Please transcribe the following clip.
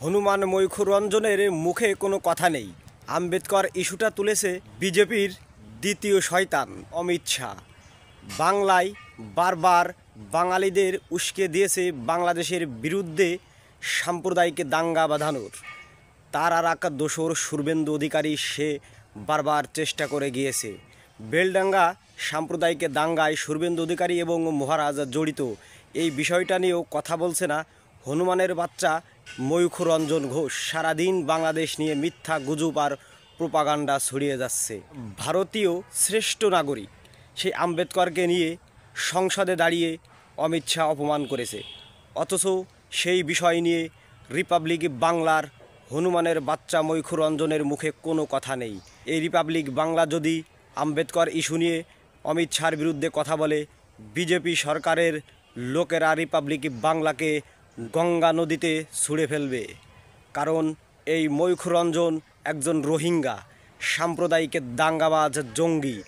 হনুমান ময়ূখরঞ্জনের মুখে কোনো কথা নেই। আম্বেদকর ইস্যুটা তুলেছে বিজেপির দ্বিতীয় শয়তান অমিত শাহ। বাংলায় বারবার বাঙালিদের উস্কে দিয়েছে বাংলাদেশের বিরুদ্ধে সাম্প্রদায়িক দাঙ্গা বাঁধানোর। তার আর এক দোসর শুভেন্দু অধিকারী, সে বারবার চেষ্টা করে গিয়েছে। বেলডাঙ্গা সাম্প্রদায়িক দাঙ্গায় শুভেন্দু অধিকারী এবং মহারাজ জড়িত, এই বিষয়টা নিয়েও কথা বলছে না হনুমানের বাচ্চা ময়ূখরঞ্জন ঘোষ। সারাদিন বাংলাদেশ নিয়ে মিথ্যা গুজব আর প্রোপাগান্ডা ছড়িয়ে যাচ্ছে। ভারতীয় শ্রেষ্ঠ নাগরিক সেই আম্বেদকরকে নিয়ে সংসদে দাঁড়িয়ে অমিত শাহ অপমান করেছে, অথচ সেই বিষয় নিয়ে রিপাবলিক বাংলার হনুমানের বাচ্চা ময়ূখরঞ্জনের মুখে কোনো কথা নেই। এই রিপাবলিক বাংলা যদি আম্বেদকর ইস্যু নিয়ে অমিত শাহর বিরুদ্ধে কথা বলে, বিজেপি সরকারের লোকেরা রিপাবলিক বাংলাকে গঙ্গা নদীতে ছুঁড়ে ফেলবে। কারণ এই ময়ূখরঞ্জন একজন রোহিঙ্গা সাম্প্রদায়িক দাঙ্গাবাজ জঙ্গি।